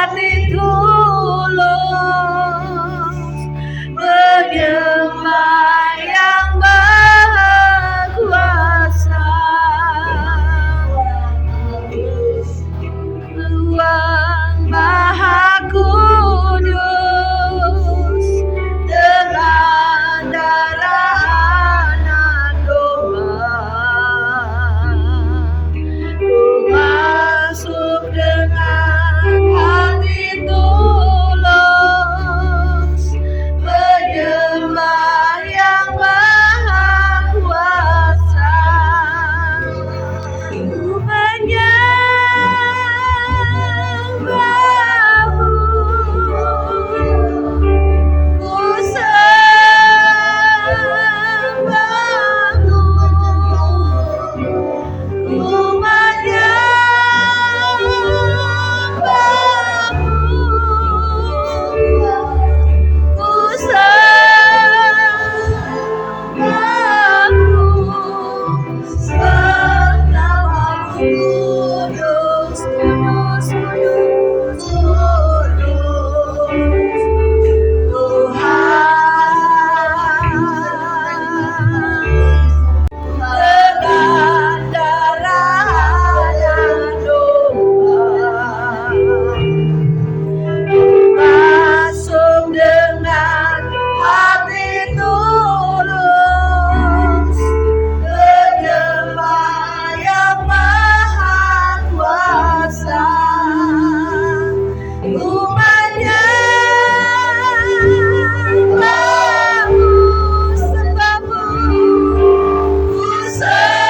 hati tulus, menyembah yang berkuasa. Tuhan Maha Kudus, dengan darah anak domba, ku masuk dengan hati tulus, menyembah yang Maha Kuasa. Ku menyembahmu, ku sembahmu, ku menyembahmu, ku sembahmu, sebab kudus, kudus, kudus, kudus Tuhan. Dengan darah anak domba, masuk dengan hati tulus, menyembah yang Maha Kuasa. Ku menyembahmu, sembahmu, ku sembahmu,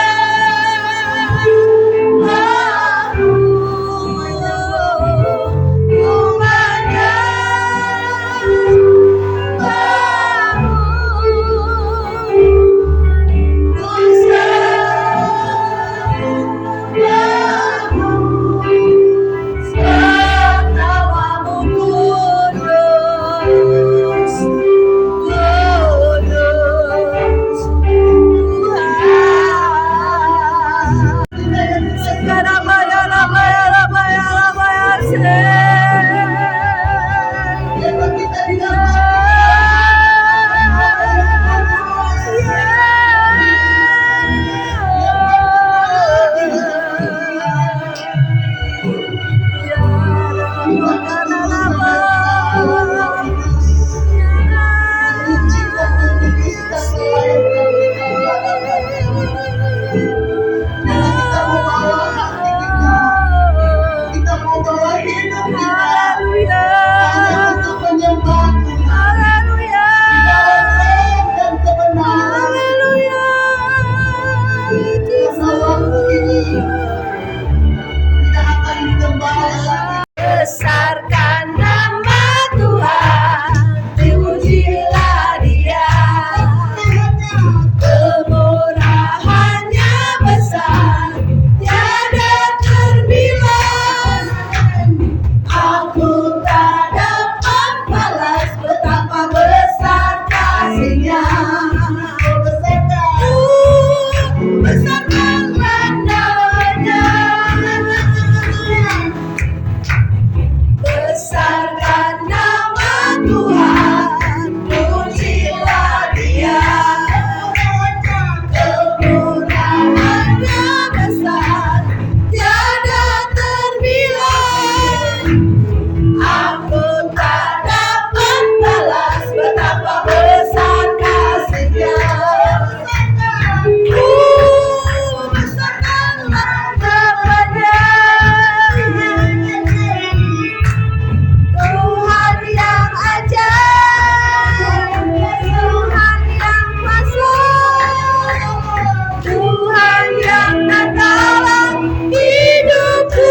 ku menyembahmu, ku sembahmu, sebab namamu kudus, kudus Tuhan. Rabaya, rabaya, rabaya, rabaya, Kita mau bawa hidup kita hanya untuk menyembah Tuhan. Dan kebenaran. Karena waktu ini tidak akan kembali lagi. Besarkan nama Tuhan, dipujilah Dia. Kemurahannya besar, tiada terbilang. Aku tak dapat balas betapa besar kasih-Nya. Besarkanlah namanya, besarkan nama Tuhan, pujilah Dia. Kemurahannya besar, tiada terbilang. Aku tak dapat balas betapa besar kasih-Nya. Besarkanlah namanya, Tuhan yang ajaib, Tuhan yang masuk, Tuhan yang tak dalam hidupku.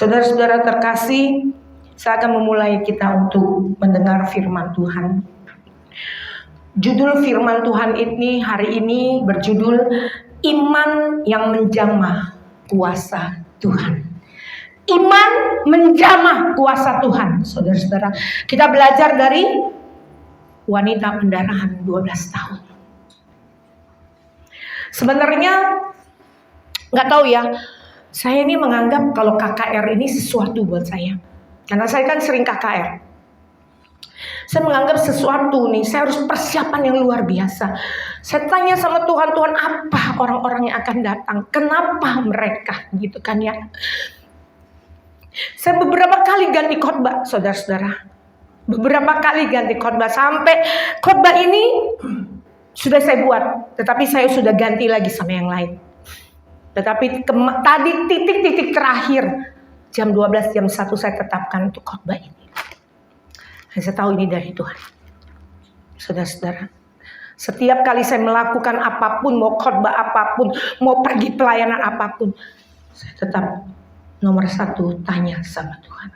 Saudara-saudara terkasih, saya akan memulai kita untuk mendengar firman Tuhan. Judul firman Tuhan ini hari ini berjudul Iman yang menjamah kuasa Tuhan. Iman menjamah kuasa Tuhan. Saudara-saudara, kita belajar dari wanita pendarahan 12 tahun. Sebenarnya nggak tahu ya, saya ini menganggap kalau KKR ini sesuatu buat saya. Karena saya kan sering KKR. Saya menganggap sesuatu nih, saya harus persiapan yang luar biasa. Saya tanya sama Tuhan, Tuhan apa orang-orang yang akan datang? Kenapa mereka? Gitu kan ya. Saya beberapa kali ganti khotbah, saudara-saudara. Beberapa kali ganti khotbah. Sampai khotbah ini sudah saya buat. Tetapi saya sudah ganti lagi sama yang lain. Tetapi tadi titik-titik terakhir. Jam 12, jam 1 saya tetapkan untuk khotbah ini. Saya tahu ini dari Tuhan. Saudara-saudara. Setiap kali saya melakukan apapun, mau khotbah apapun, mau pergi pelayanan apapun, saya tetap nomor 1 tanya sama Tuhan.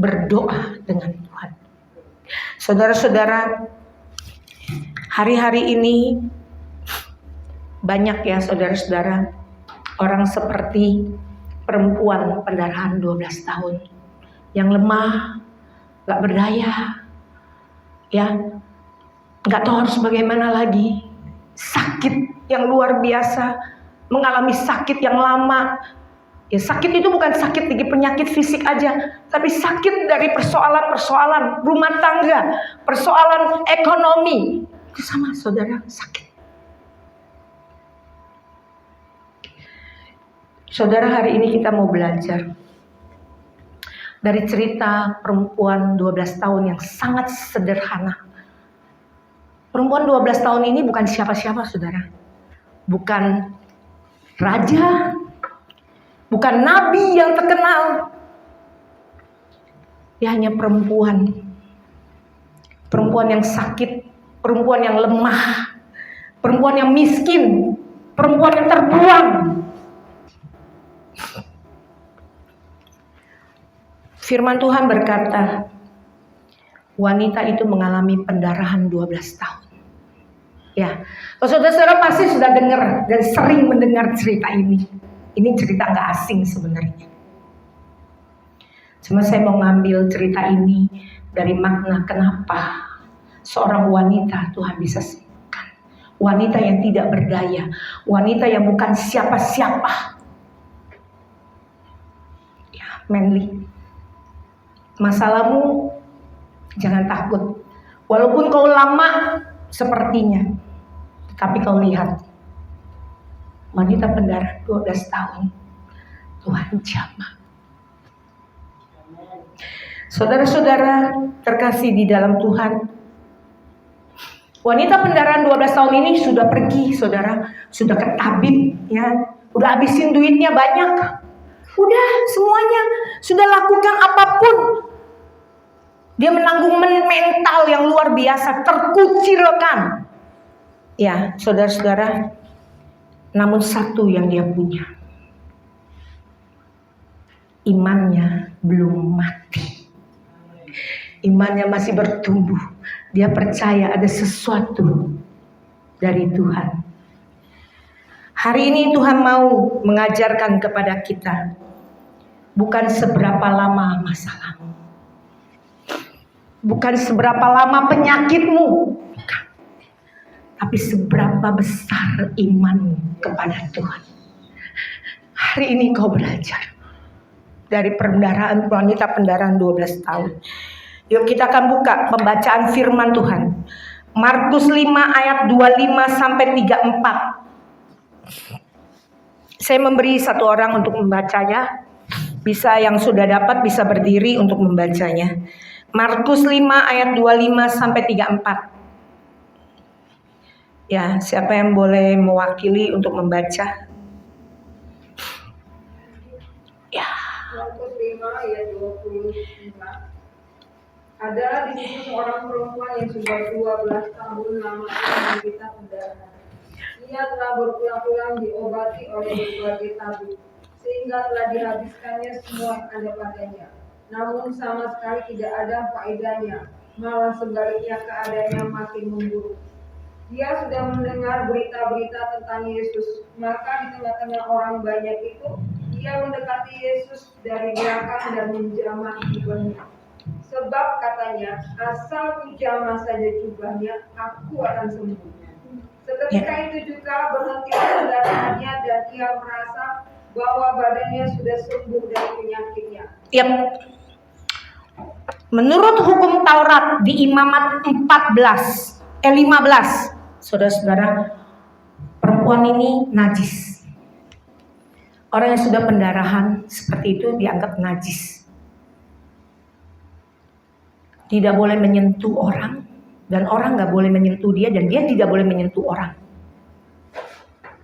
Berdoa dengan Tuhan. Saudara-saudara, hari-hari ini banyak ya saudara-saudara, orang seperti perempuan pendarahan 12 tahun. Yang lemah, gak berdaya, ya, gak tahu harus bagaimana lagi. Sakit yang luar biasa, mengalami sakit yang lama. Ya, sakit itu bukan sakit dari penyakit fisik aja, tapi sakit dari persoalan-persoalan rumah tangga, persoalan ekonomi. Itu sama saudara, sakit. Saudara, hari ini kita mau belajar dari cerita perempuan 12 tahun yang sangat sederhana. Perempuan 12 tahun ini bukan siapa-siapa saudara. Bukan raja, bukan nabi yang terkenal. Dia hanya perempuan. Perempuan yang sakit, perempuan yang lemah, perempuan yang miskin, perempuan yang terbuang. Firman Tuhan berkata, wanita itu mengalami pendarahan 12 tahun. Ya, saudara-saudara pasti sudah dengar dan sering mendengar cerita ini. Ini cerita gak asing sebenarnya. Cuma saya mau ngambil cerita ini dari makna kenapa seorang wanita Tuhan bisa sembuhkan. Wanita yang tidak berdaya, wanita yang bukan siapa-siapa. Ya, Manly. Masalahmu jangan takut. Walaupun kau lama sepertinya, tapi kau lihat wanita pendarahan 12 tahun Tuhan jamah. Saudara-saudara terkasih di dalam Tuhan, wanita pendarahan 12 tahun ini sudah pergi, saudara, sudah ke tabib, ya, udah habisin duitnya banyak, udah semuanya, sudah lakukan apapun. Dia menanggung mental yang luar biasa, terkucilkan. Ya, saudara-saudara, namun satu yang dia punya, imannya belum mati. Imannya masih bertumbuh. Dia percaya ada sesuatu dari Tuhan. Hari ini Tuhan mau mengajarkan kepada kita, bukan seberapa lama masalahmu, bukan seberapa lama penyakitmu, bukan. Tapi seberapa besar imanmu kepada Tuhan. Hari ini kau belajar dari wanita pendarahan 12 tahun. Yuk kita akan buka pembacaan firman Tuhan. Markus 5 ayat 25 sampai 34. Saya memberi satu orang untuk membacanya. Bisa yang sudah dapat bisa berdiri untuk membacanya. Markus 5 ayat 25 sampai 34. Ya, siapa yang boleh mewakili untuk membaca? Ya. Markus 5 ayat 25. Adalah di situ seorang perempuan yang sudah 12 tahun lamanya menderita pendarahan. Ia telah berulang-ulang diobati oleh berbagai tabib, sehingga telah dihabiskannya semua yang ada padanya. Namun sama sekali tidak ada faedahnya, malah sebaliknya keadaannya makin memburuk. Dia sudah mendengar berita-berita tentang Yesus, maka di tengah-tengah orang banyak itu, dia mendekati Yesus dari belakang dan menjamah jubahnya. Sebab katanya, asal ku jamah saja jubahnya, aku akan sembuh. Seketika itu juga berhentilah pendarahannya dan ia merasa bahwa badannya sudah sembuh dari penyakitnya. Yap. Menurut hukum Taurat di Imamat 15, saudara-saudara, perempuan ini najis. Orang yang sudah pendarahan seperti itu dianggap najis. Tidak boleh menyentuh orang, dan orang nggak boleh menyentuh dia, dan dia tidak boleh menyentuh orang.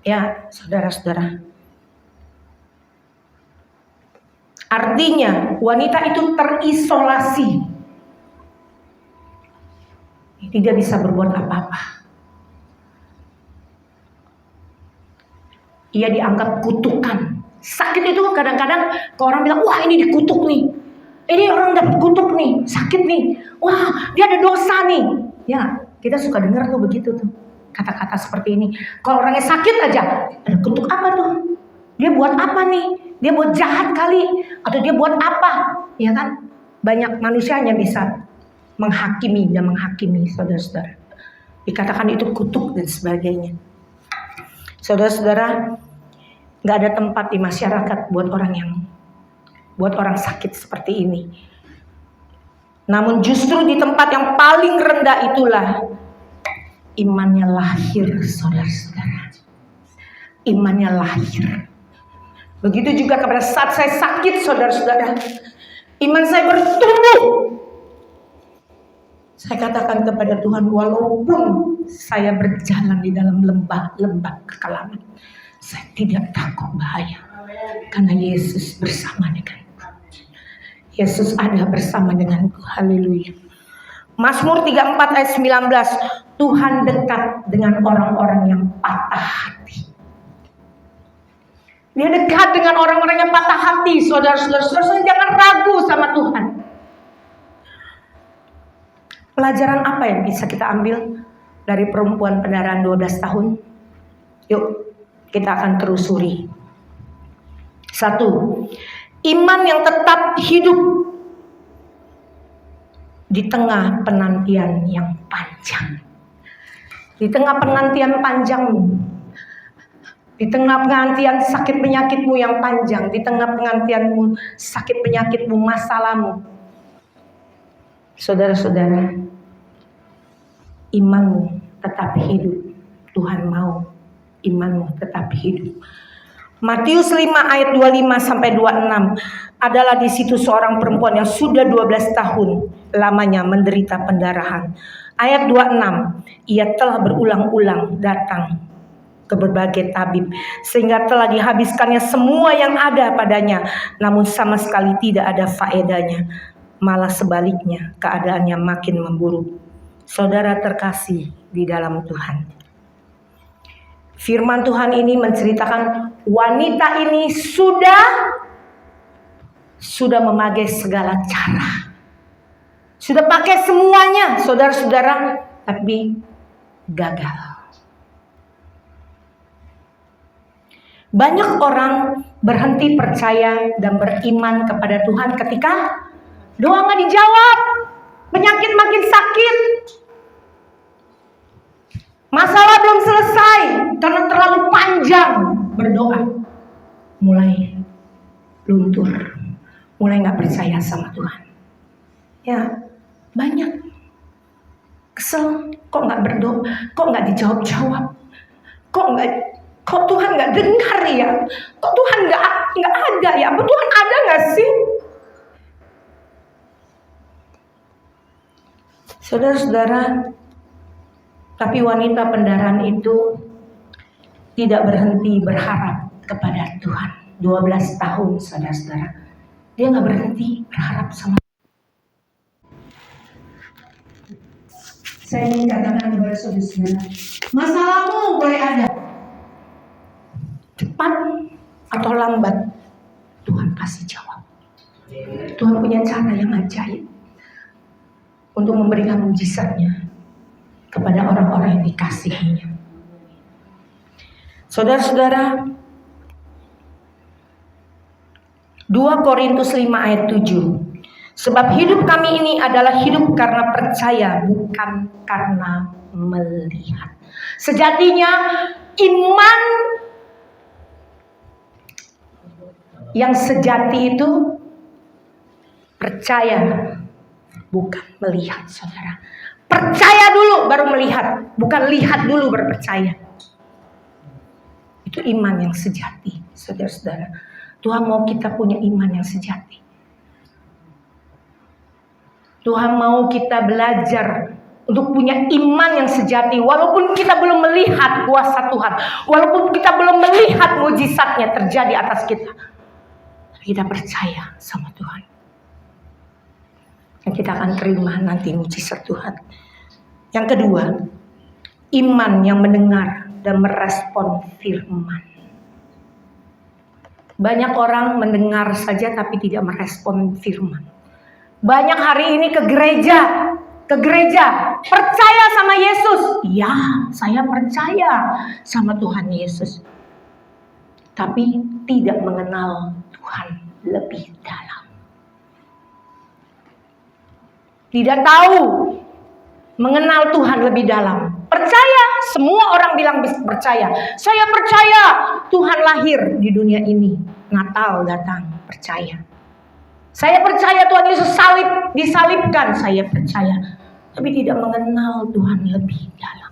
Ya, saudara-saudara. Artinya wanita itu terisolasi. Tidak bisa berbuat apa-apa. Ia dianggap kutukan. Sakit itu kadang-kadang kalau orang bilang, wah ini dikutuk nih. Ini orang dapat kutuk nih, sakit nih. Wah, dia ada dosa nih. Ya, kita suka dengar tuh begitu tuh. Kata-kata seperti ini. Kalau orangnya sakit aja, ada kutuk apa tuh? Dia buat apa nih? Dia buat jahat kali, atau dia buat apa? Ya kan? Banyak manusia hanya bisa menghakimi dan menghakimi, saudara-saudara. Dikatakan itu kutuk dan sebagainya. Saudara-saudara, nggak ada tempat di masyarakat buat orang sakit seperti ini. Namun justru di tempat yang paling rendah itulah imannya lahir, saudara-saudara. Imannya lahir. Begitu juga kepada saat saya sakit, saudara-saudara. Iman saya bertumbuh. Saya katakan kepada Tuhan, walaupun saya berjalan di dalam lembah-lembah kekelaman, saya tidak takut bahaya. Karena Yesus bersama denganku. Yesus ada bersama denganku. Haleluya. Mazmur 34 ayat 19. Tuhan dekat dengan orang-orang yang patah hati. Dia dekat dengan orang-orang yang patah hati. Saudara-saudara, jangan ragu sama Tuhan. Pelajaran apa yang bisa kita ambil dari perempuan pendarahan 12 tahun? Yuk, kita akan telusuri. 1. Iman yang tetap hidup di tengah penantian yang panjang. Di tengah penantian panjangmu, di tengah penantian sakit penyakitmu yang panjang, di tengah penantianmu sakit penyakitmu, masalahmu, saudara-saudara, imanmu tetap hidup. Tuhan mau imanmu tetap hidup. Matius 5 ayat 25 sampai 26 adalah di situ seorang perempuan yang sudah 12 tahun lamanya menderita pendarahan. Ayat 26, ia telah berulang-ulang datang ke berbagai tabib sehingga telah dihabiskannya semua yang ada padanya, namun sama sekali tidak ada faedahnya. Malah sebaliknya, keadaannya makin memburuk. Saudara terkasih di dalam Tuhan, firman Tuhan ini menceritakan wanita ini sudah memakai segala cara, sudah pakai semuanya, saudara-saudara, tapi gagal. Banyak orang berhenti percaya dan beriman kepada Tuhan ketika doa nggak dijawab, penyakit makin sakit, masalah belum selesai karena terlalu panjang berdoa, mulai luntur, mulai nggak percaya sama Tuhan. Ya, banyak kesel, kok nggak berdoa, kok nggak dijawab-jawab, kok Tuhan nggak dengar ya, kok Tuhan nggak ada ya, apa Tuhan ada nggak sih? Saudara-saudara, tapi wanita pendarahan itu tidak berhenti berharap kepada Tuhan. 12 tahun, saudara-saudara, dia nggak berhenti berharap sama. Saya ingin katakan kepada saudara, masalahmu boleh ada cepat atau lambat, Tuhan punya cara yang ajaib untuk memberikan mujizatnya kepada orang-orang yang dikasihinya. Saudara-saudara, 2 Korintus 5 ayat 7. Sebab hidup kami ini adalah hidup karena percaya, bukan karena melihat. Sejatinya iman yang sejati itu percaya, bukan melihat, saudara. Percaya dulu baru melihat, bukan lihat dulu baru percaya. Itu iman yang sejati, saudara-saudara. Tuhan mau kita punya iman yang sejati. Tuhan mau kita belajar untuk punya iman yang sejati. Walaupun kita belum melihat kuasa Tuhan, walaupun kita belum melihat mujizatnya terjadi atas kita, kita percaya sama Tuhan. Dan kita akan terima nanti mujizat Tuhan. Yang kedua, iman yang mendengar dan merespon firman. Banyak orang mendengar saja tapi tidak merespon firman. Banyak hari ini ke gereja, percaya sama Yesus. Ya, saya percaya sama Tuhan Yesus. Tapi tidak mengenal Tuhan lebih dalam. Tidak tahu mengenal Tuhan lebih dalam. Percaya, semua orang bilang percaya. Saya percaya Tuhan lahir di dunia ini. Natal datang, percaya. Saya percaya Tuhan Yesus disalibkan, saya percaya. Tapi tidak mengenal Tuhan lebih dalam.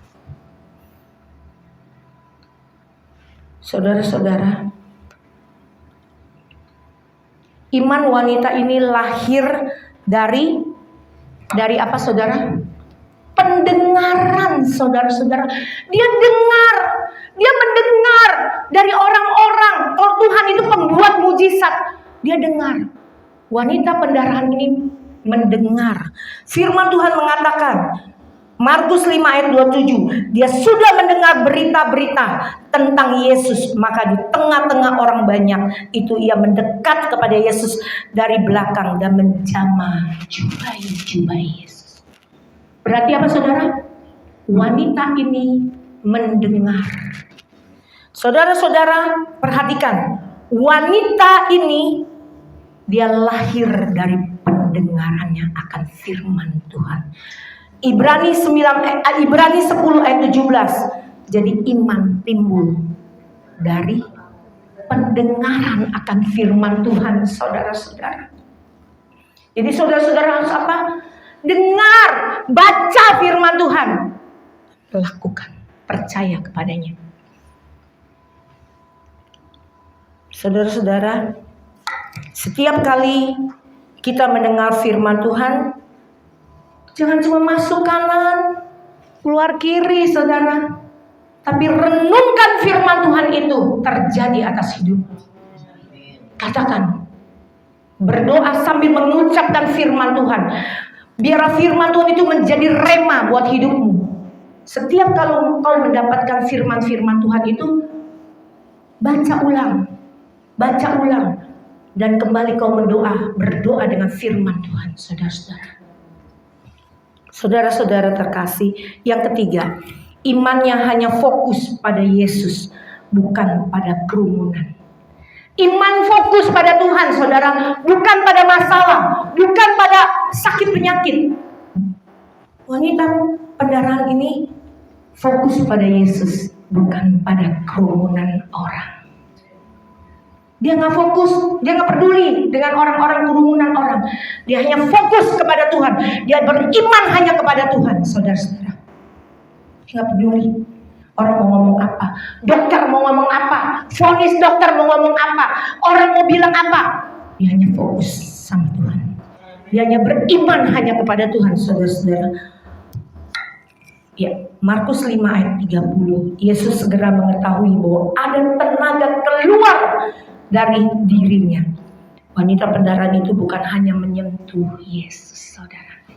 Saudara-saudara, iman wanita ini lahir dari apa, saudara? Pendengaran, saudara-saudara. Dia mendengar dari orang-orang. Kalau Tuhan itu pembuat mujizat, dia dengar. Wanita pendarahan ini mendengar. Firman Tuhan mengatakan, Markus 5 ayat 27, dia sudah mendengar berita-berita tentang Yesus, maka di tengah-tengah orang banyak itu ia mendekat kepada Yesus dari belakang dan menjamah jubah-jubah Yesus. Berarti apa, saudara? Wanita ini mendengar. Saudara-saudara, perhatikan. Wanita ini dia lahir dari pendengarannya akan firman Tuhan. Ibrani 10 ayat 17. Jadi iman timbul dari pendengaran akan firman Tuhan, saudara-saudara. Jadi saudara-saudara harus apa? Dengar, baca firman Tuhan, lakukan, percaya kepadanya. Saudara-saudara, setiap kali kita mendengar firman Tuhan, jangan cuma masuk kanan, keluar kiri, saudara. Tapi renungkan firman Tuhan itu terjadi atas hidup. Katakan, berdoa sambil mengucapkan firman Tuhan. Biar firman Tuhan itu menjadi rema buat hidupmu. Setiap kalau kau mendapatkan firman-firman Tuhan itu, baca ulang. Dan kembali kau berdoa dengan firman Tuhan, saudara-saudara. Saudara-saudara terkasih, yang ketiga, imannya hanya fokus pada Yesus, bukan pada kerumunan. Iman fokus pada Tuhan, saudara, bukan pada masalah, bukan pada sakit penyakit. Wanita pendarahan ini fokus pada Yesus, bukan pada kerumunan orang. Dia nggak fokus, dia nggak peduli dengan orang-orang, kerumunan orang. Dia hanya fokus kepada Tuhan. Dia beriman hanya kepada Tuhan, saudara-saudara. Dia nggak peduli orang mau ngomong apa, dokter mau ngomong apa, vonis dokter mau ngomong apa, orang mau bilang apa. Dia hanya fokus sama Tuhan. Dia hanya beriman hanya kepada Tuhan, saudara-saudara. Ya, Markus 5 ayat 30. Yesus segera mengetahui bahwa ada tenaga keluar dari dirinya. Wanita pendarahan itu bukan hanya menyentuh Yesus, saudara,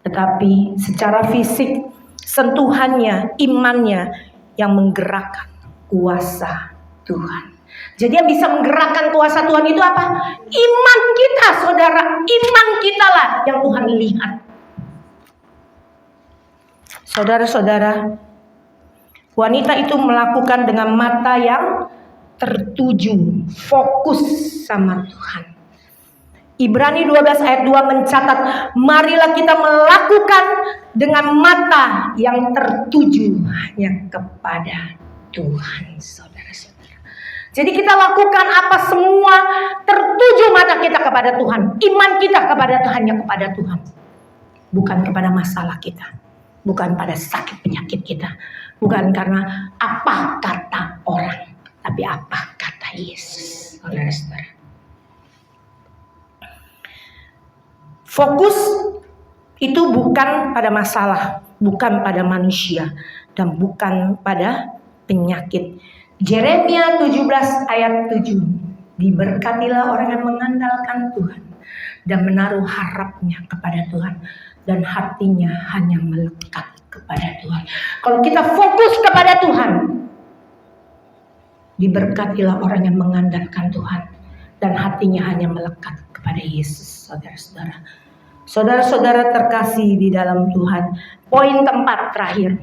tetapi secara fisik sentuhannya, imannya yang menggerakkan kuasa Tuhan. Jadi yang bisa menggerakkan kuasa Tuhan itu apa? Iman kita, saudara. Iman kita lah yang Tuhan lihat. Saudara-saudara, wanita itu melakukan dengan mata yang tertuju, fokus sama Tuhan. Ibrani 12 ayat 2 mencatat, marilah kita melakukan dengan mata yang tertuju hanya kepada Tuhan, saudara-saudara. Jadi kita lakukan apa semua tertuju mata kita kepada Tuhan. Iman kita kepada Tuhan, hanya kepada Tuhan. Bukan kepada masalah kita. Bukan pada sakit penyakit kita. Bukan karena apa kata orang. Tapi apa kata Yesus, saudara-saudara. Fokus itu bukan pada masalah, bukan pada manusia, dan bukan pada penyakit. Yeremia 17 ayat 7. Diberkatilah orang yang mengandalkan Tuhan dan menaruh harapnya kepada Tuhan dan hatinya hanya melekat kepada Tuhan. Kalau kita fokus kepada Tuhan, diberkatilah orang yang mengandalkan Tuhan dan hatinya hanya melekat kepada Yesus, saudara-saudara. Saudara-saudara terkasih di dalam Tuhan. Poin keempat terakhir.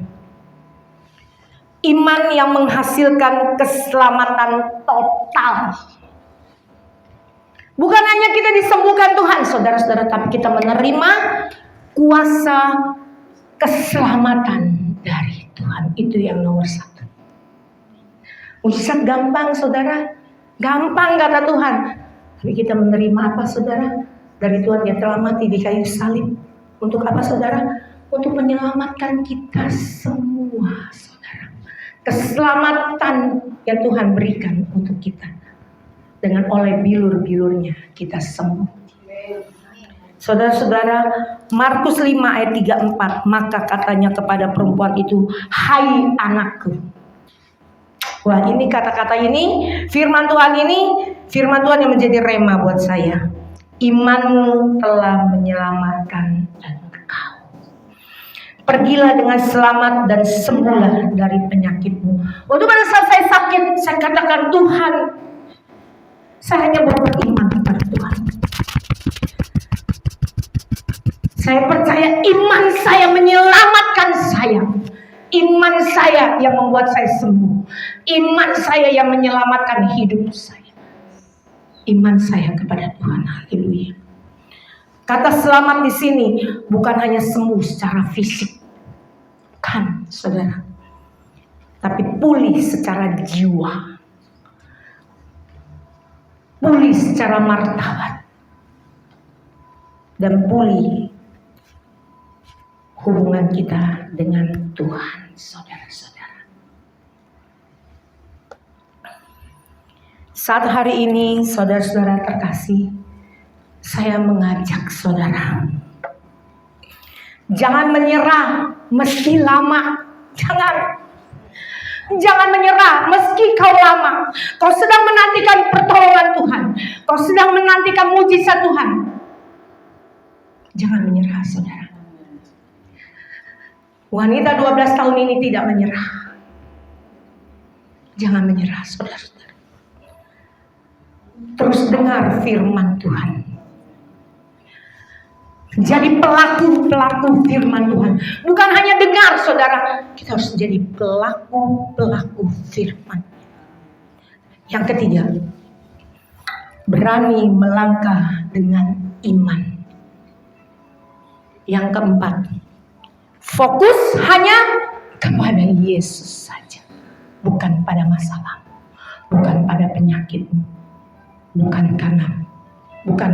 Iman yang menghasilkan keselamatan total. Bukan hanya kita disembuhkan Tuhan, saudara-saudara, tapi kita menerima kuasa keselamatan dari Tuhan. Itu yang nomor satu. Mujizat gampang, saudara. Gampang kata Tuhan. Tapi kita menerima apa, saudara? Dari Tuhan yang telah mati di kayu salib. Untuk apa, saudara? Untuk menyelamatkan kita semua, saudara. Keselamatan yang Tuhan berikan untuk kita. Dengan oleh bilur-bilurnya kita sembuh. Saudara-saudara, Markus 5 ayat 34. Maka katanya kepada perempuan itu, hai anakku. Wah, ini kata-kata ini, firman Tuhan yang menjadi rema buat saya. Imanmu telah menyelamatkan engkau. Pergilah dengan selamat dan sembuhlah dari penyakitmu. Waktu pada saat saya sakit, saya katakan, Tuhan, saya hanya beriman kepada Tuhan. Saya percaya iman saya menyelamatkan saya. Iman saya yang membuat saya sembuh. Iman saya yang menyelamatkan hidup saya. Iman saya kepada Tuhan. Haleluya. Kata selamat di sini bukan hanya sembuh secara fisik, kan, saudara, tapi pulih secara jiwa, pulih secara martabat, dan pulih hubungan kita dengan Tuhan, saudara-saudara. Saat hari ini, saudara-saudara terkasih, saya mengajak saudara, jangan menyerah meski lama. Jangan menyerah meski kau lama. Kau sedang menantikan pertolongan Tuhan. Kau sedang menantikan mujizat Tuhan. Jangan menyerah, saudara. Wanita 12 tahun ini tidak menyerah. Jangan menyerah, saudara-saudara. Terus dengar firman Tuhan. Jadi pelaku-pelaku firman Tuhan. Bukan hanya dengar, saudara. Kita harus jadi pelaku-pelaku firman. Yang ketiga, berani melangkah dengan iman. Yang keempat, fokus hanya kepada Yesus saja. Bukan pada masalah. Bukan pada penyakitmu. Bukan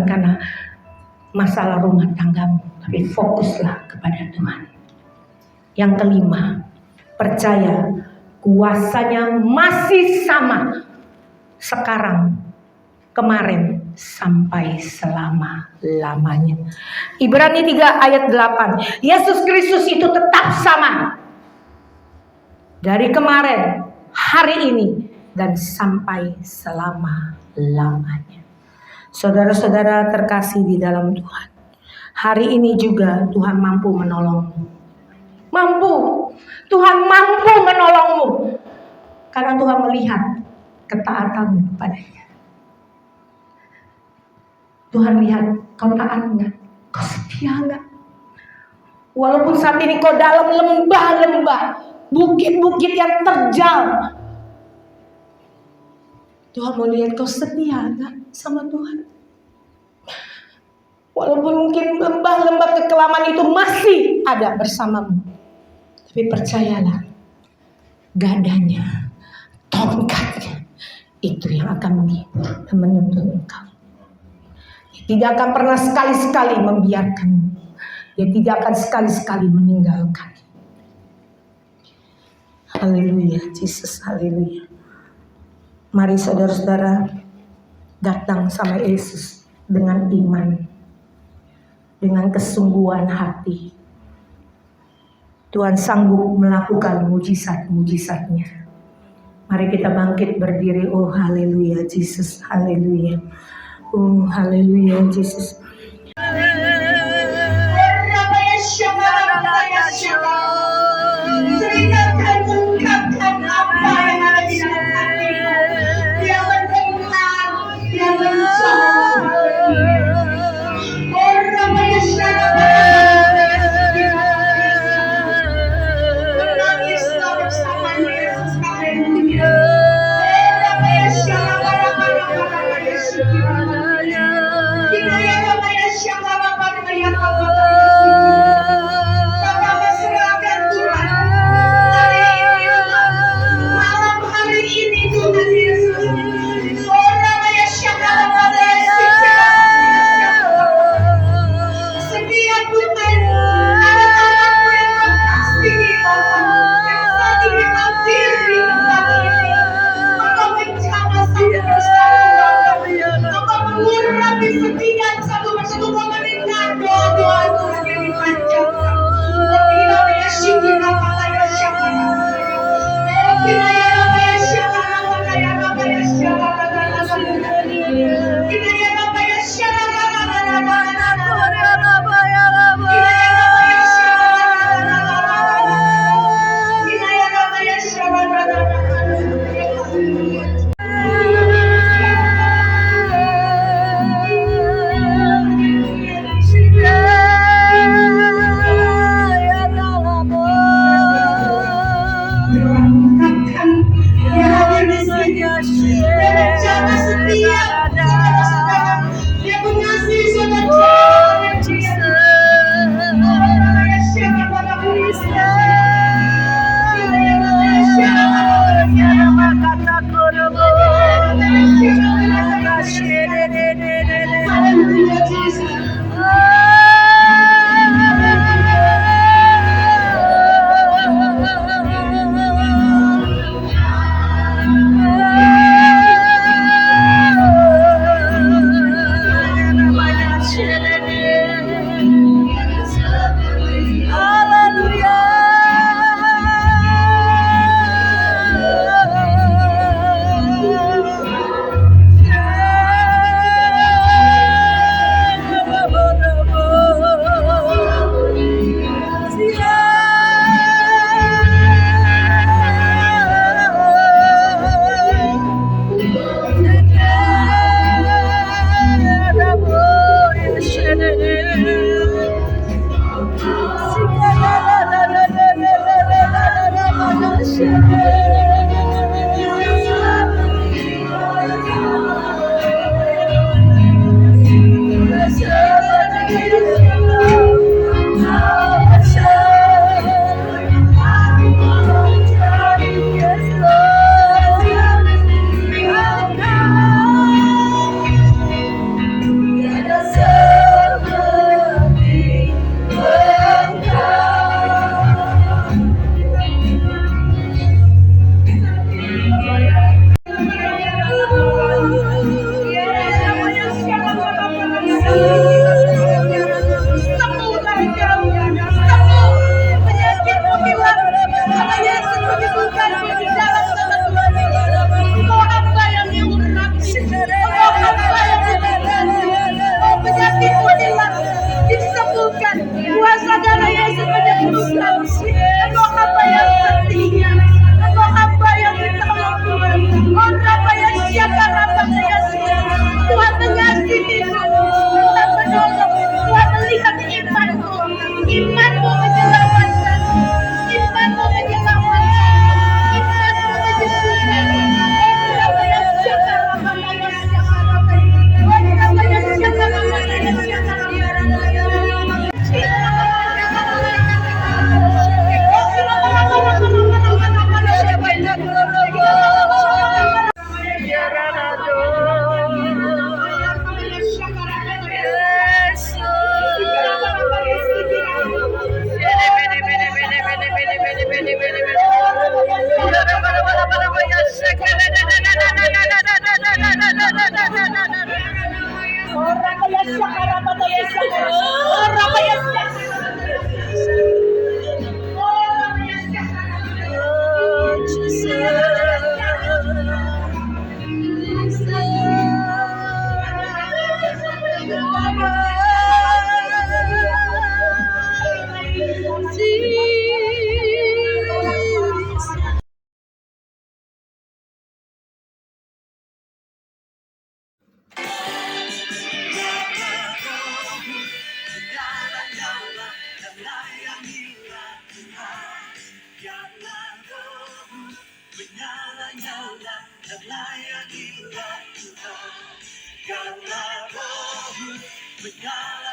karena masalah rumah tanggamu, tapi fokuslah kepada Tuhan. Yang kelima, percaya kuasanya masih sama sekarang, kemarin, sampai selama-lamanya. Ibrani 3 ayat 8. Yesus Kristus itu tetap sama dari kemarin, hari ini, dan sampai selama-lamanya. Saudara-saudara terkasih di dalam Tuhan, hari ini juga Tuhan mampu menolongmu. Tuhan mampu menolongmu. Karena Tuhan melihat ketaatanmu padanya. Tuhan lihat kau taat nggak? Kau setia nggak? Walaupun saat ini kau dalam lembah-lembah, bukit-bukit yang terjal, Tuhan mau lihat kau setia nggak sama Tuhan? Walaupun mungkin lembah-lembah kekelaman itu masih ada bersamamu, tapi percayalah, gadanya, tongkatnya, itu yang akan menuntun engkau. Dia tidak akan pernah sekali-sekali membiarkanmu. Dia tidak akan sekali-sekali meninggalkan. Haleluya, Yesus, haleluya. Mari saudara-saudara datang sama Yesus dengan iman, dengan kesungguhan hati. Tuhan sanggup melakukan mujizat-mujizatnya. Mari kita bangkit berdiri. Oh haleluya, Yesus, haleluya. Oh haleluya, Yesus. Ceritakan, ungkapkan apa yang ada di dalam hatimu. Dia mendengar, dia menjawab. Menangislah bersama Yesus. Haleluya. Kuasa darah Yesus menyembuhkan. Engkau hamba yang setia. Engkau hamba yang ditolong Tuhan. Orang dan layanilah Tuhan. Karena rohmu menyala